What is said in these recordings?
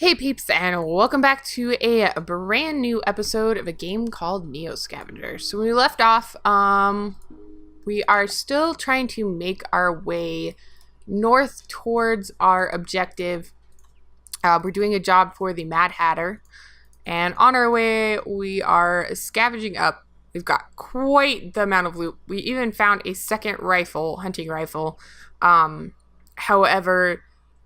Hey peeps, and welcome back to a brand new episode of a game called NEO Scavenger. So when we left off, we are still trying to make our way north towards our objective. We're doing a job for the Mad Hatter, and on our way we are scavenging up. We've got quite the amount of loot. We even found a second rifle, hunting rifle. However,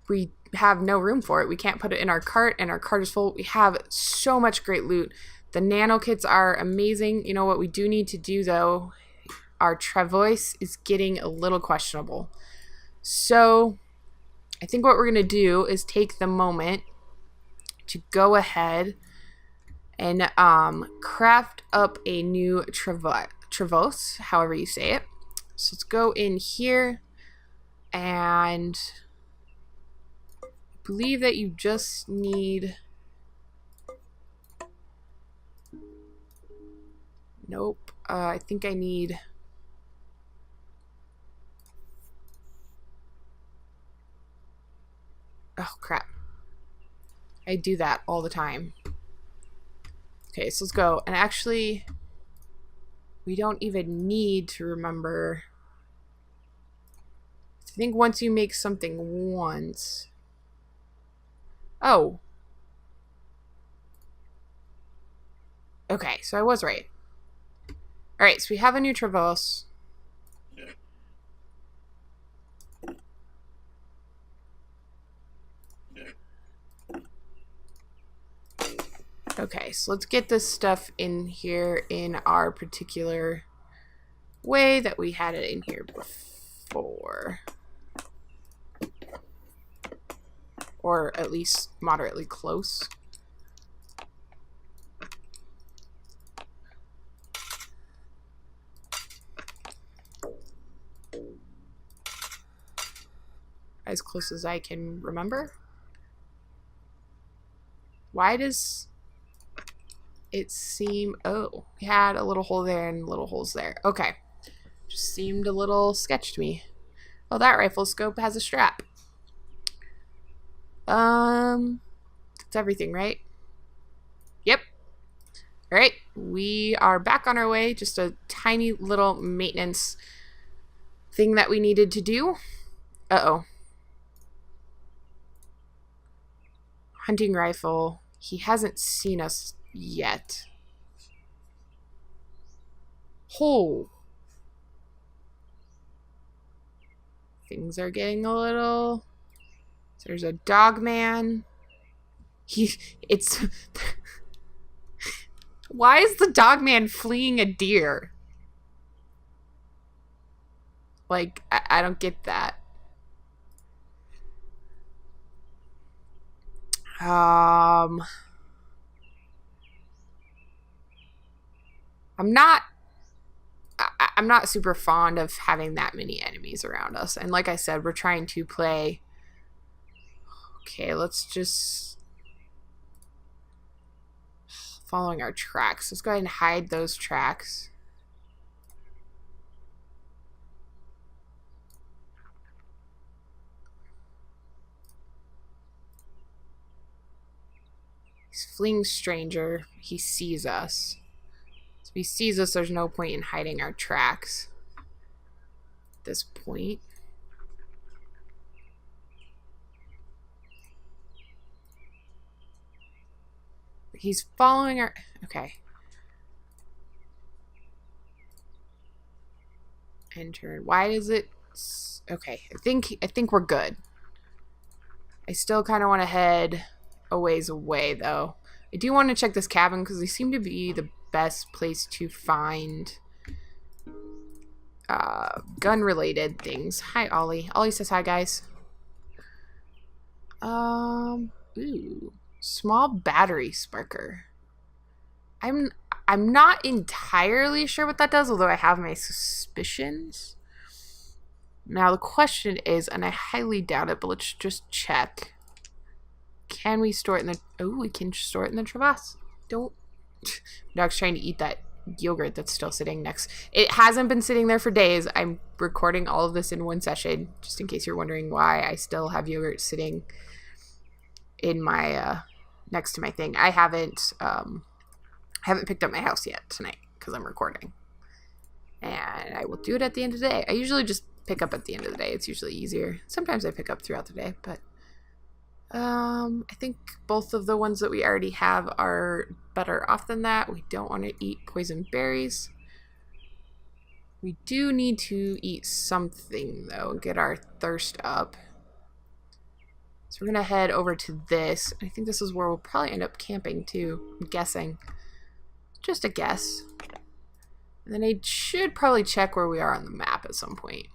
we have no room for it. We can't put it in our cart, and our cart is full. We have so much great loot. The nano kits are amazing. You know what we do need to do though? Our Travois is getting a little questionable. So I think what we're going to do is take the moment to go ahead and craft up a new Travois, however you say it. So let's go in here, and believe that you just need I think I need crap, I do that all the time. Okay, so let's go. And actually we don't even need to remember. I think once you make something once. Oh. Okay, so I was right. Alright, so we have a new Travois. Okay, so let's get this stuff in here in our particular way that we had it in here before. Or at least moderately close. As close as I can remember. Why does it seem... Oh, we had a little hole there and little holes there. Okay. Just seemed a little sketch to me. Well, that rifle scope has a strap. That's everything, right? Yep. All right, we are back on our way. Just a tiny little maintenance thing that we needed to do. Uh-oh. Hunting rifle. He hasn't seen us yet. Oh. Things are getting a little... There's a dog man. Why is the dog man fleeing a deer? Like, I don't get that. I'm not super fond of having that many enemies around us. And like I said, we're trying to play... Okay, let's just... Following our tracks. Let's go ahead and hide those tracks. He's fleeing stranger. He sees us. So if he sees us, there's no point in hiding our tracks at this point. He's following our... Okay. Enter. Why does it... Okay. I think we're good. I still kind of want to head a ways away, though. I do want to check this cabin, because they seem to be the best place to find gun-related things. Hi, Ollie. Ollie says hi, guys. Ooh. Small battery sparker. I'm not entirely sure what that does, although I have my suspicions. Now the question is, and I highly doubt it, but let's just check. Can we store it in the... Oh, we can store it in the Travois. Don't... Dog's trying to eat that yogurt that's still sitting next. It hasn't been sitting there for days. I'm recording all of this in one session, just in case you're wondering why I still have yogurt sitting in my next to my thing. I haven't picked up my house yet tonight because I'm recording, and I will do it at the end of the day. I usually just pick up at the end of the day. It's usually easier. Sometimes I pick up throughout the day, but I think both of the ones that we already have are better off than that. We don't want to eat poison berries. We do need to eat something, though, and get our thirst up. So we're going to head over to this. I think this is where we'll probably end up camping, too. I'm guessing. Just a guess. And then I should probably check where we are on the map at some point.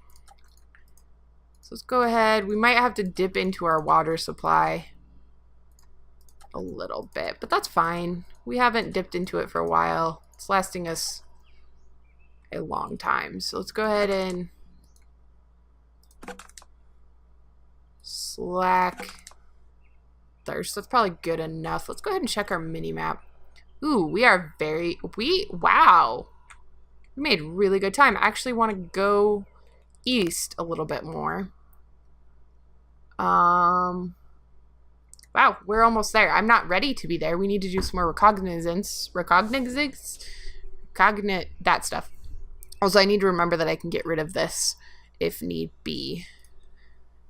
So let's go ahead. We might have to dip into our water supply a little bit, but that's fine. We haven't dipped into it for a while. It's lasting us a long time. So let's go ahead and slack thirst. That's probably good enough. Let's go ahead and check our mini map. Ooh, wow. We made really good time. I actually want to go east a little bit more. Wow, we're almost there. I'm not ready to be there. We need to do some more recognizance, that stuff. Also, I need to remember that I can get rid of this if need be.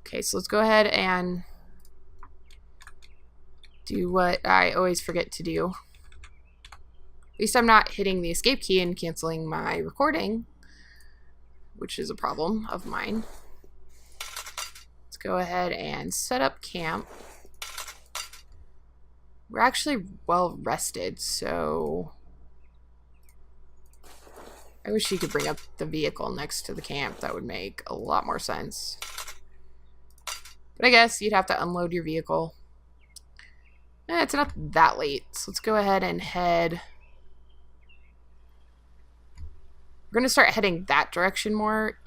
Okay, so let's go ahead and do what I always forget to do. At least I'm not hitting the escape key and canceling my recording, which is a problem of mine. Let's go ahead and set up camp. We're actually well rested, so I wish you could bring up the vehicle next to the camp. That would make a lot more sense. But I guess you'd have to unload your vehicle. It's not that late, so let's go ahead and head. We're going to start heading that direction more,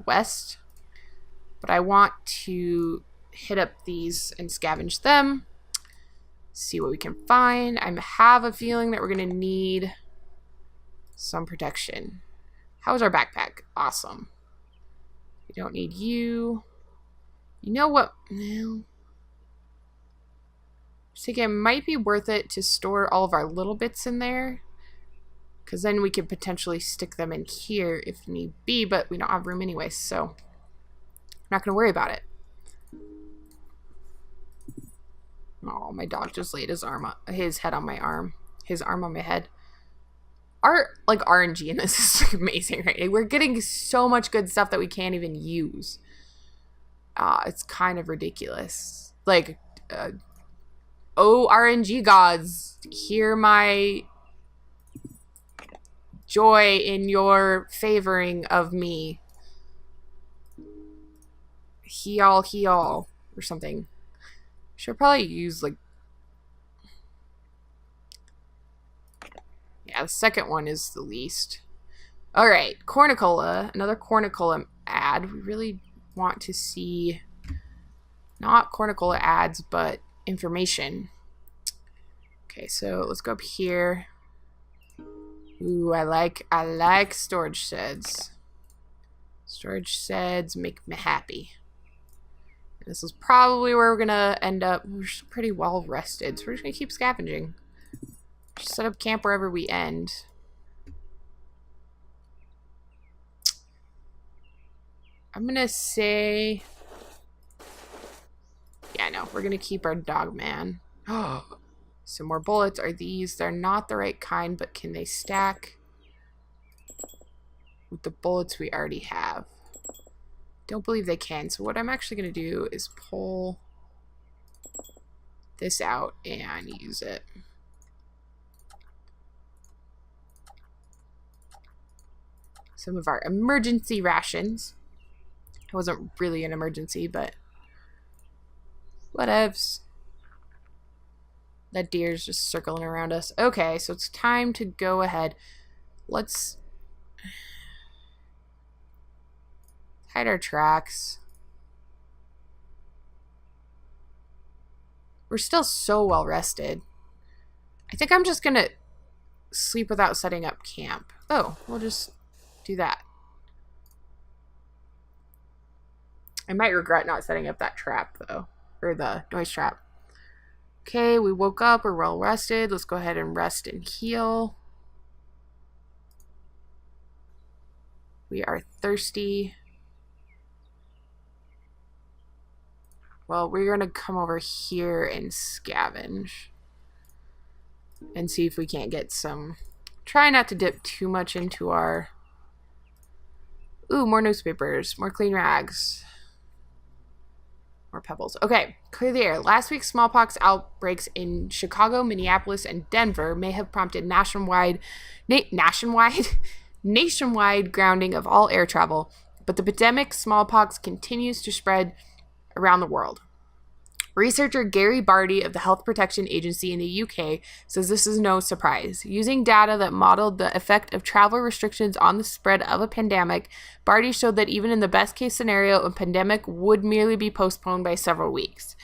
west. But I want to hit up these and scavenge them. See what we can find. I have a feeling that we're going to need some protection. How is our backpack? Awesome. We don't need you. You know what? No. I think it might be worth it to store all of our little bits in there, because then we could potentially stick them in here if need be, but we don't have room anyway, so I'm not going to worry about it. Oh, my dog just laid his head on my arm. His arm on my head. Our, RNG in this is amazing, right? We're getting so much good stuff that we can't even use. It's kind of ridiculous. Oh, RNG gods, hear my joy in your favoring of me. Heal, or something. Should probably use, yeah, the second one is the least. Alright, Cornicola. Another Cornicola ad. We really want to see not Cornicola ads, but information. Okay, so let's go up here. Ooh, I like storage sheds. Storage sheds make me happy. This is probably where we're gonna end up. We're pretty well rested, so we're just gonna keep scavenging. Just set up camp wherever we end. I'm gonna say, yeah, no, we're gonna keep our dog man. Oh, some more bullets. Are these? They're not the right kind, but can they stack with the bullets we already have? Don't believe they can. So what I'm actually gonna do is pull this out and use it. Some of our emergency rations. It wasn't really an emergency, but whatevs. That deer's just circling around us. Okay, so it's time to go ahead. Let's hide our tracks. We're still so well rested. I think I'm just gonna sleep without setting up camp. Oh, we'll just do that. I might regret not setting up that trap, though. Or the noise trap. Okay, we woke up, we're well rested. Let's go ahead and rest and heal. We are thirsty. Well, we're gonna come over here and scavenge and see if we can't get some. Try not to dip too much into our... Ooh, more newspapers, more clean rags. More pebbles. Okay, clear the air. Last week's smallpox outbreaks in Chicago, Minneapolis, and Denver may have prompted nationwide grounding of all air travel, but the pandemic smallpox continues to spread around the world. Researcher Gary Barty of the Health Protection Agency in the UK says this is no surprise. Using data that modeled the effect of travel restrictions on the spread of a pandemic, Barty showed that even in the best case scenario, a pandemic would merely be postponed by several weeks.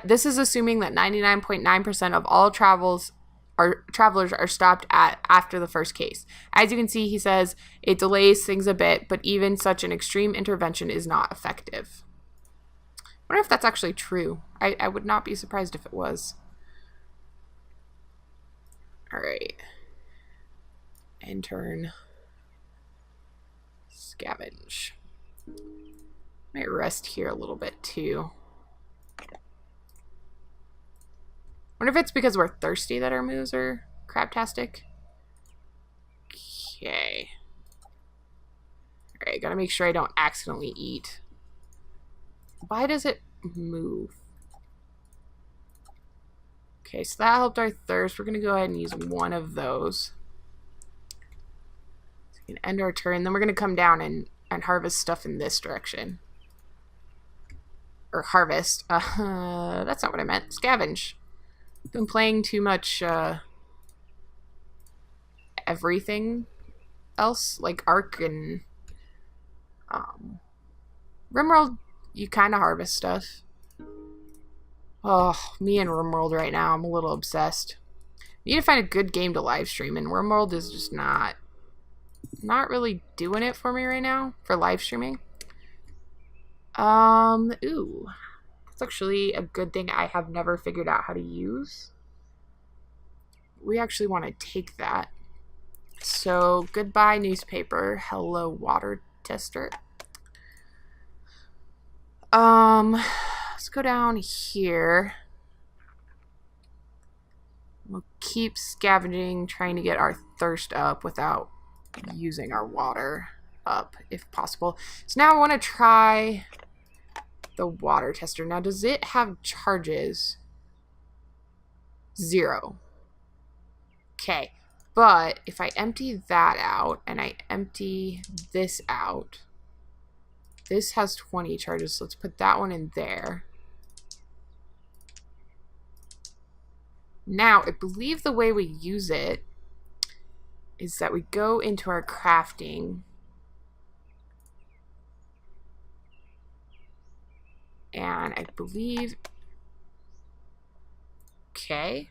This is assuming that 99.9% of all travelers are stopped after the first case. As you can see, he says it delays things a bit, but even such an extreme intervention is not effective. I wonder if that's actually true. I would not be surprised if it was. Alright. Intern. Scavenge. Might rest here a little bit too. Wonder if it's because we're thirsty that our moves are craptastic. Okay. Alright, gotta make sure I don't accidentally eat. Why does it move? Okay, so that helped our thirst. We're going to go ahead and use one of those. So we can end our turn. Then we're going to come down and harvest stuff in this direction. Or harvest. That's not what I meant. Scavenge. Been playing too much everything else. Like Ark and Rimworld. You kind of harvest stuff. Oh, me and RimWorld right now. I'm a little obsessed. Need to find a good game to live stream, and RimWorld is just not really doing it for me right now for live streaming. Ooh. That's actually a good thing I have never figured out how to use. We actually want to take that. So, goodbye newspaper. Hello water tester. Let's go down here. We'll keep scavenging, trying to get our thirst up without using our water up, if possible. So now I want to try the water tester. Now, does it have charges? 0. Okay, but if I empty that out and I empty this out, this has 20 charges, so let's put that one in there. Now, I believe the way we use it is that we go into our crafting and I believe, okay,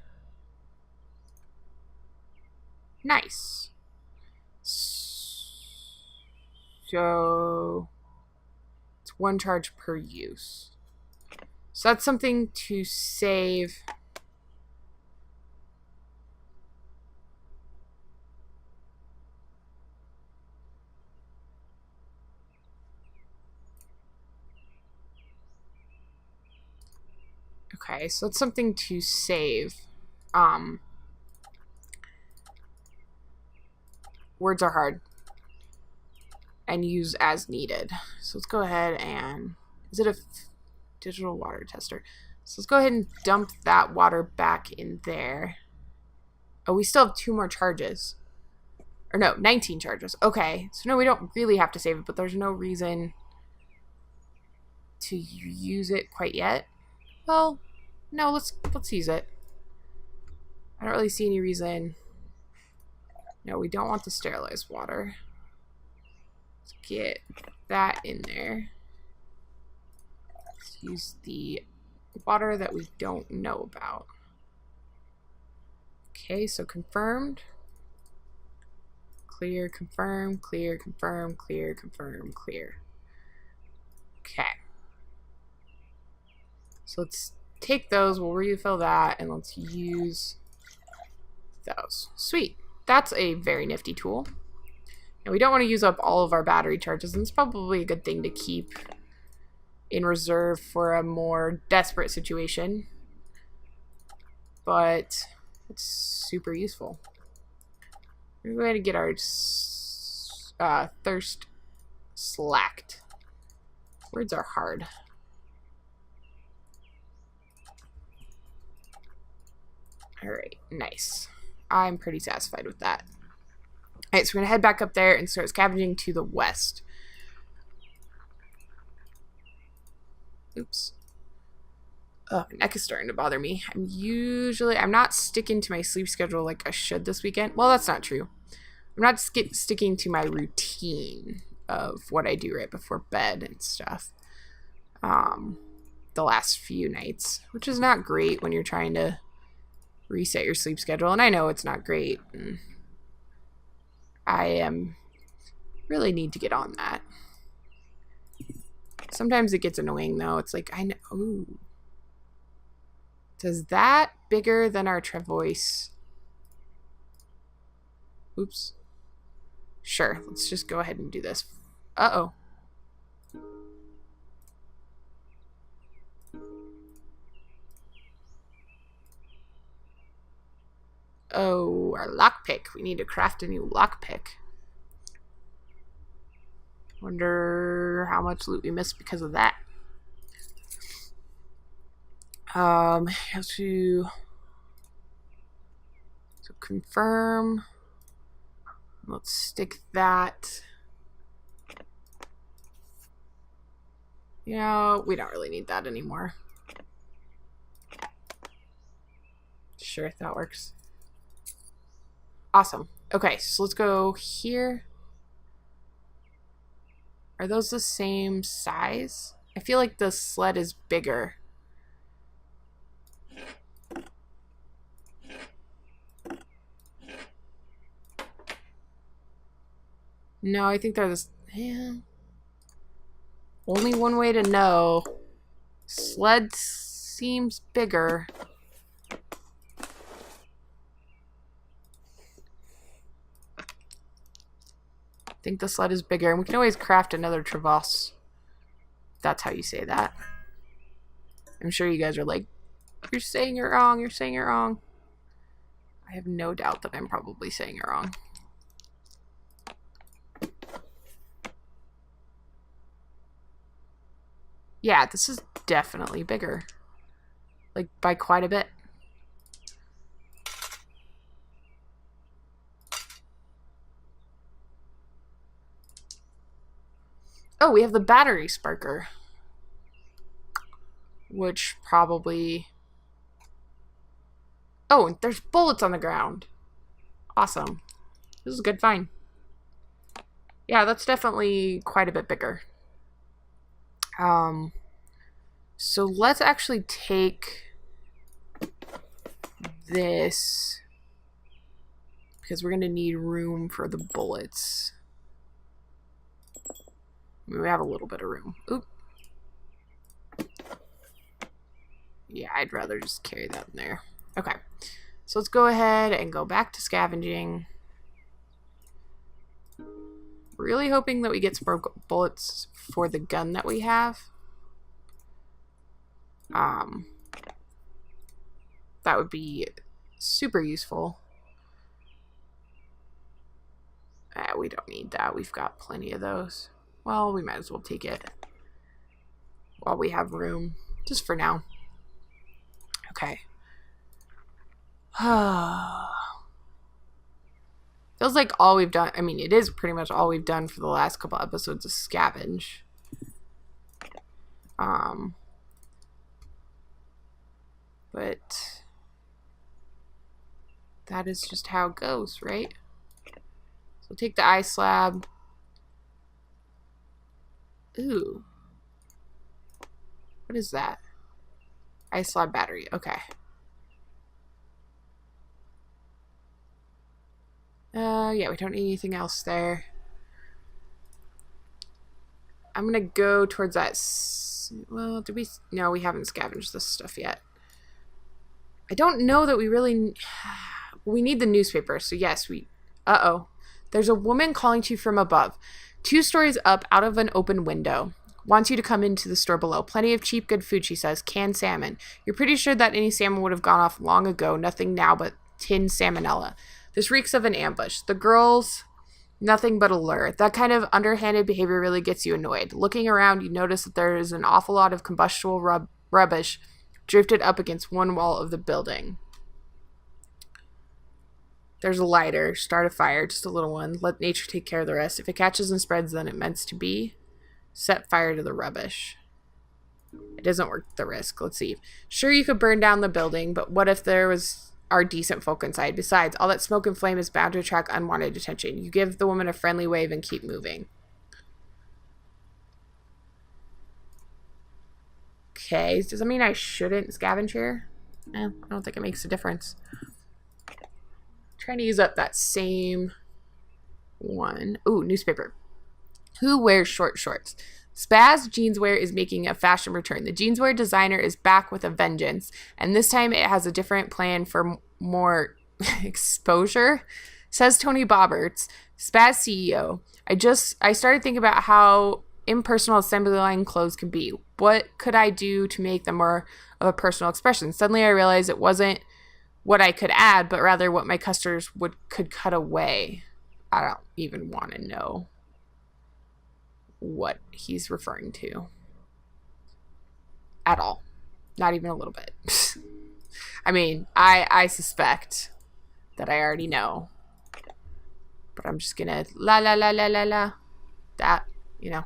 nice. So 1 charge per use. So that's something to save. Okay, so it's something to save. Words are hard. And use as needed. So let's go ahead and... Is it a digital water tester? So let's go ahead and dump that water back in there. Oh, we still have 2 more charges. Or no, 19 charges. Okay. So no, we don't really have to save it, but there's no reason to use it quite yet. Well, no, let's use it. I don't really see any reason. No, we don't want the sterilized water. Let's get that in there. Let's use the water that we don't know about. Okay, so confirmed. Clear, confirm, clear, confirm, clear, confirm, clear. Okay. So let's take those, we'll refill that, and let's use those. Sweet. That's a very nifty tool. And we don't want to use up all of our battery charges, and it's probably a good thing to keep in reserve for a more desperate situation. But it's super useful. We're going to get our thirst slacked. Words are hard. Alright, nice. I'm pretty satisfied with that. Alright, so we're going to head back up there and start scavenging to the west. Oops. Oh, my neck is starting to bother me. I'm not sticking to my sleep schedule like I should this weekend. Well, that's not true. I'm not sticking to my routine of what I do right before bed and stuff. The last few nights, which is not great when you're trying to reset your sleep schedule. And I know it's not great. I really need to get on that. Sometimes it gets annoying though. It's like, I know. Ooh. Does that bigger than our Trevoice? Oops. Sure, let's just go ahead and do this. Uh-oh. Oh, our lockpick. We need to craft a new lockpick. Wonder how much loot we missed because of that. Have to confirm. Let's stick that. You know, we don't really need that anymore. Sure, that works. Awesome. Okay, so let's go here. Are those the same size? I feel like the sled is bigger. No, I think they're this. Yeah. Only one way to know. Sled seems bigger. I think the sled is bigger, and we can always craft another Trevoice. That's how you say that. I'm sure you guys are like, you're saying it wrong, you're saying it wrong. I have no doubt that I'm probably saying it wrong. Yeah, this is definitely bigger. Like, by quite a bit. Oh, we have the battery sparker. Which probably... Oh, and there's bullets on the ground. Awesome. This is a good find. Yeah, that's definitely quite a bit bigger. So let's actually take this because we're going to need room for the bullets. We have a little bit of room. Oop. Yeah, I'd rather just carry that in there. Okay. So let's go ahead and go back to scavenging. Really hoping that we get some bullets for the gun that we have. That would be super useful. We don't need that. We've got plenty of those. Well, we might as well take it while we have room, just for now. Okay. Feels like all we've done, I mean, it is pretty much all we've done for the last couple episodes is scavenge. But that is just how it goes, right? So take the ice slab. Ooh. What is that? Ice slab battery. Okay. Yeah, we don't need anything else there. I'm gonna go towards that. Well, did we? No, we haven't scavenged this stuff yet. I don't know that we really... We need the newspaper, so yes, we... Uh-oh. There's a woman calling to you from above. 2 stories up out of an open window. Wants you to come into the store below. Plenty of cheap, good food, she says. Canned salmon. You're pretty sure that any salmon would have gone off long ago. Nothing now but tinned salmonella. This reeks of an ambush. The girls... Nothing but a lure. That kind of underhanded behavior really gets you annoyed. Looking around, you notice that there is an awful lot of combustible rubbish drifted up against one wall of the building. There's a lighter. Start a fire. Just a little one. Let nature take care of the rest. If it catches and spreads, then it meant to be. Set fire to the rubbish. It doesn't worth the risk. Let's see. Sure, you could burn down the building, but what if there are decent folk inside? Besides, all that smoke and flame is bound to attract unwanted attention. You give the woman a friendly wave and keep moving. Okay, does that mean I shouldn't scavenge here? I don't think it makes a difference. Trying to use up that same one. Ooh, newspaper. Who wears short shorts? Spaz Jeanswear is making a fashion return. The jeanswear designer is back with a vengeance, and this time it has a different plan for more exposure, says Tony Bobberts, Spaz CEO. I started thinking about how impersonal assembly line clothes can be. What could I do to make them more of a personal expression? Suddenly I realized it wasn't what I could add, but rather what my customers could cut away. I don't even want to know what he's referring to at all. Not even a little bit. I mean, I suspect that I already know, but I'm just gonna la that, you know.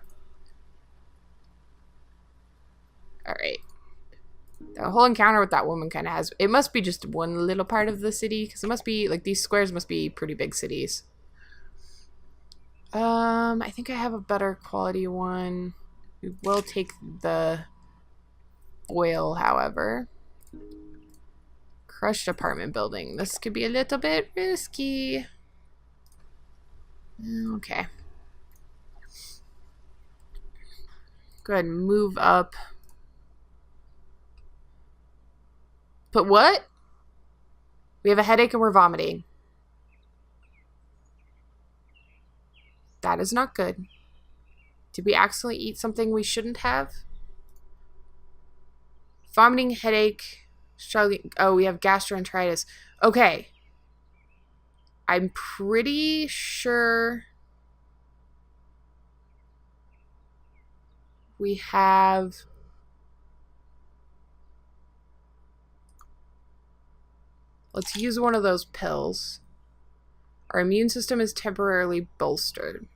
All right. The whole encounter with that woman kind of has, it must be just one little part of the city, because it must be like these squares must be pretty big cities. I think I have a better quality one. We will take the oil, however. Crushed apartment building. This could be a little bit risky. Okay. Go ahead and move up. But what? We have a headache and we're vomiting. That is not good. Did we accidentally eat something we shouldn't have? Vomiting, headache, struggling. Oh, we have gastroenteritis. Okay. I'm pretty sure we have... Let's use one of those pills. Our immune system is temporarily bolstered.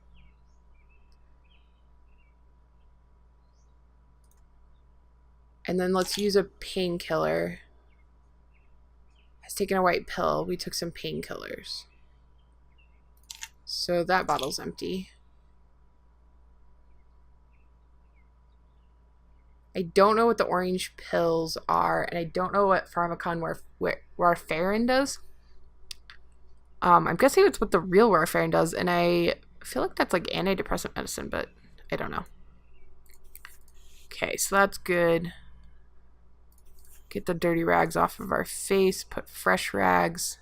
And then let's use a painkiller. I was taking a white pill. We took some painkillers. So that bottle's empty. I don't know what the orange pills are, and I don't know what Pharmacon warfarin does. I'm guessing it's what the real warfarin does, and I feel like that's like antidepressant medicine, but I don't know. Okay, so that's good. Get the dirty rags off of our face, put fresh rags.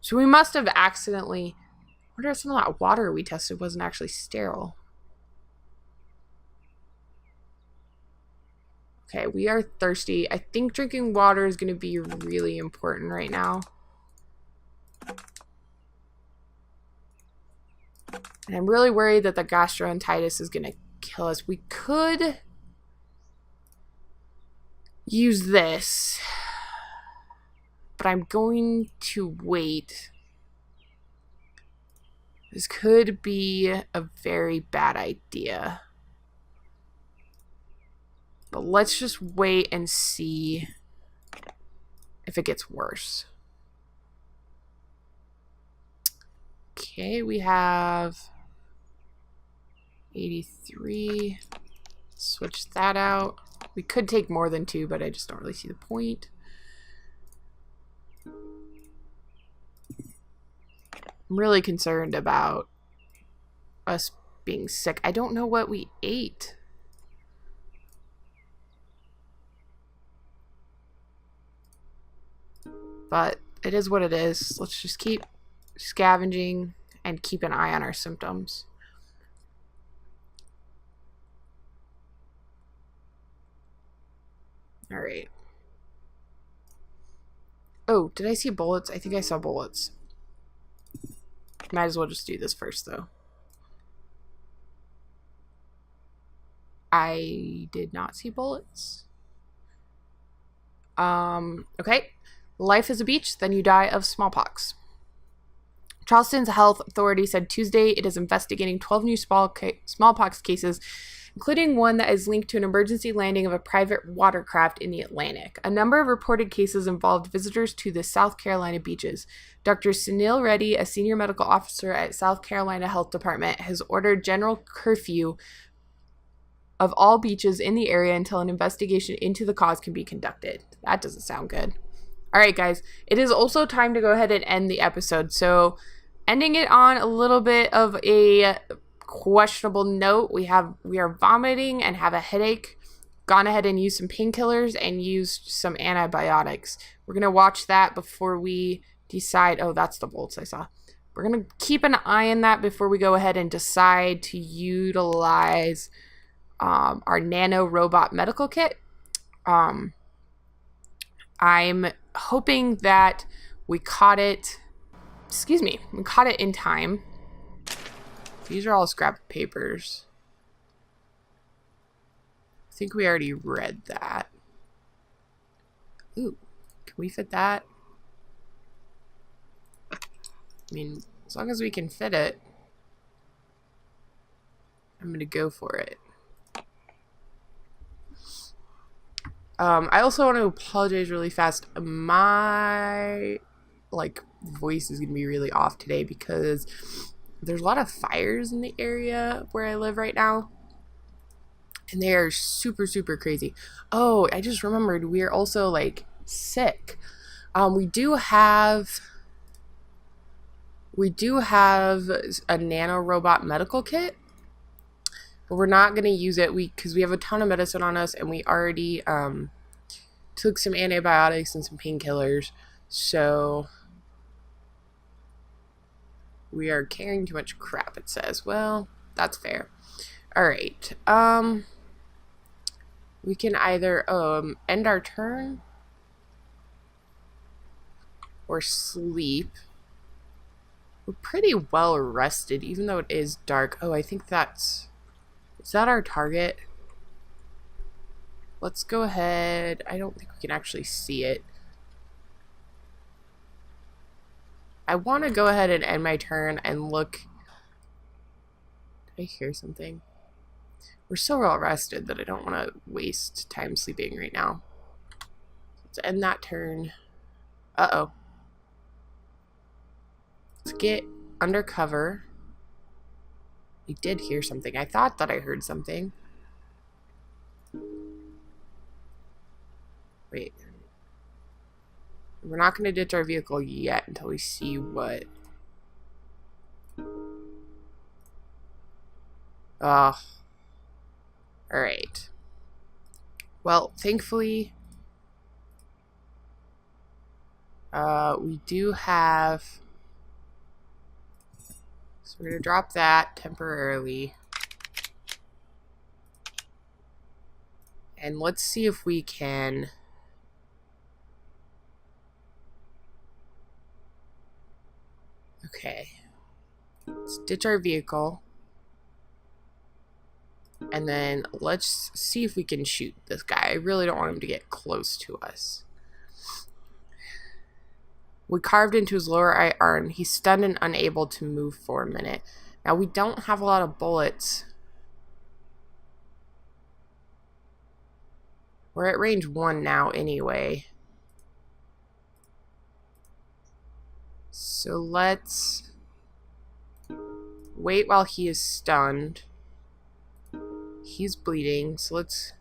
So we must have accidentally... I wonder if some of that water we tested wasn't actually sterile. Okay, we are thirsty. I think drinking water is going to be really important right now. And I'm really worried that the gastroenteritis is going to kill us. We could use this, but I'm going to wait. This could be a very bad idea. But let's just wait and see if it gets worse. Okay, we have 83. Switch that out. We could take more than 2, but I just don't really see the point. I'm really concerned about us being sick. I don't know what we ate. But it is what it is. Let's just keep scavenging and keep an eye on our symptoms. All right. Oh, did I see bullets? I think I saw bullets. Might as well just do this first, though. I did not see bullets. Okay. Life is a beach, then you die of smallpox. Charleston's health authority said Tuesday it is investigating 12 new smallpox cases, including one that is linked to an emergency landing of a private watercraft in the Atlantic. A number of reported cases involved visitors to the South Carolina beaches. Dr. Sunil Reddy, a senior medical officer at South Carolina Health Department, has ordered general curfew of all beaches in the area until an investigation into the cause can be conducted. That doesn't sound good. All right, guys, it is also time to go ahead and end the episode. So ending it on a little bit of a questionable note. We are vomiting and have a headache. Gone ahead and used some painkillers and used some antibiotics. We're going to watch that before we decide. Oh, that's the bolts I saw. We're going to keep an eye on that before we go ahead and decide to utilize our nano robot medical kit. I'm hoping that we caught it in time. These are all scrap papers. I think we already read that. Ooh, can we fit that? I mean, as long as we can fit it, I'm gonna go for it. I also want to apologize really fast. My voice is gonna be really off today because there's a lot of fires in the area where I live right now, and they are super, super crazy. Oh, I just remembered we are also sick. We do have a nano robot medical kit, but we're not going to use it because we have a ton of medicine on us, and we already took some antibiotics and some painkillers, so we are carrying too much crap, it says. Well, that's fair. All right. We can either end our turn or sleep. We're pretty well rested, even though it is dark. Oh, I think is that our target? Let's go ahead. I don't think we can actually see it. I want to go ahead and end my turn and look. Did I hear something? We're so well rested that I don't want to waste time sleeping right now. Let's end that turn. Uh-oh. Let's get under cover. I did hear something. I thought that I heard something. Wait. We're not going to ditch our vehicle yet until we see what... Alright. Well, thankfully, we do have... So we're going to drop that temporarily. And let's see if we can... Okay. Let's ditch our vehicle. And then let's see if we can shoot this guy. I really don't want him to get close to us. We carved into his lower right arm. He's stunned and unable to move for a minute. Now, we don't have a lot of bullets. We're at range 1 now anyway. So let's wait while he is stunned. He's bleeding, so let's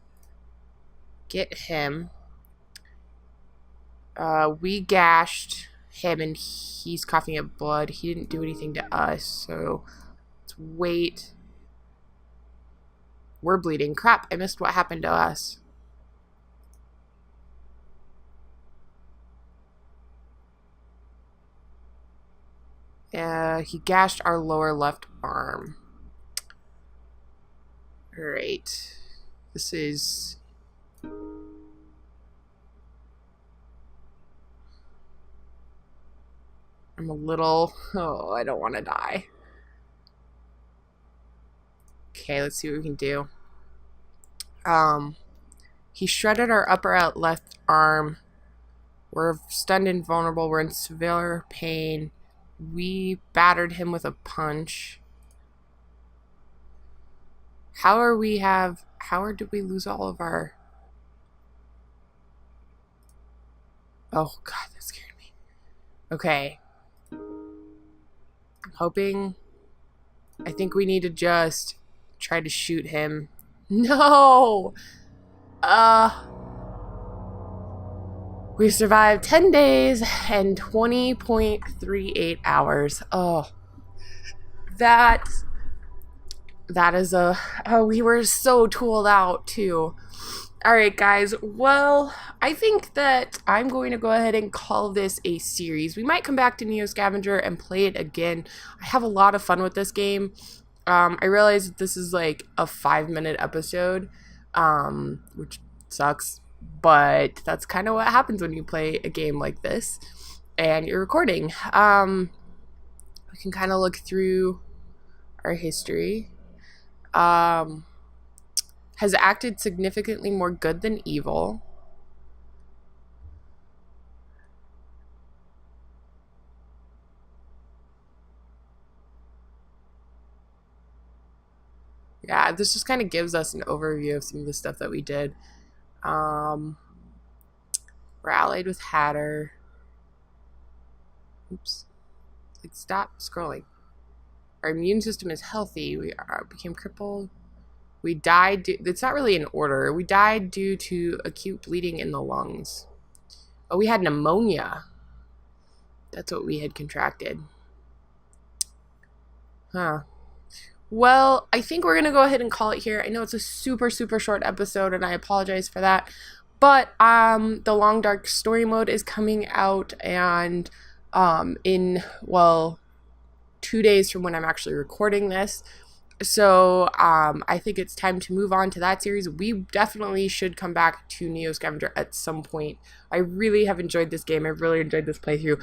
get him. We gashed him and he's coughing up blood. He didn't do anything to us, so let's wait. We're bleeding. Crap, I missed what happened to us. He gashed our lower left arm. Alright. This is... I'm a little... Oh, I don't want to die. Okay, let's see what we can do. He shredded our upper left arm. We're stunned and vulnerable. We're in severe pain. We battered him with a punch. How did we lose all of our... Oh, God, that scared me. Okay. I'm hoping... I think we need to just try to shoot him. No! We survived 10 days and 20.38 hours. Oh. That is a... Oh, we were so tooled out, too. Alright, guys. Well, I think that I'm going to go ahead and call this a series. We might come back to NEO Scavenger and play it again. I have a lot of fun with this game. I realize that this is like a 5-minute episode, which sucks. But that's kind of what happens when you play a game like this and you're recording. We can kind of look through our history. Has acted significantly more good than evil. Yeah, this just kind of gives us an overview of some of the stuff that we did. We're allied with Hatter. Oops. Like, stop scrolling. Our immune system is healthy. We became crippled. We died. It's not really in order. We died due to acute bleeding in the lungs. Oh, we had pneumonia. That's what we had contracted. Huh. Well, I think we're going to go ahead and call it here. I know it's a super, super short episode, and I apologize for that. But the Long Dark Story mode is coming out, and in, well, 2 days from when I'm actually recording this. So I think it's time to move on to that series. We definitely should come back to NEO Scavenger at some point. I really have enjoyed this game. I've really enjoyed this playthrough.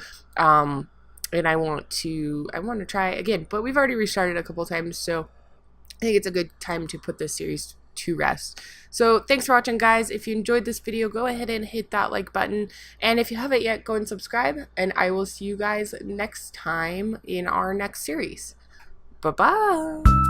And I want to try again, but we've already restarted a couple times, so I think it's a good time to put this series to rest. So thanks for watching, guys. If you enjoyed this video, go ahead and hit that like button, and if you haven't yet, go and subscribe, and I will see you guys next time in our next series. Bye-bye.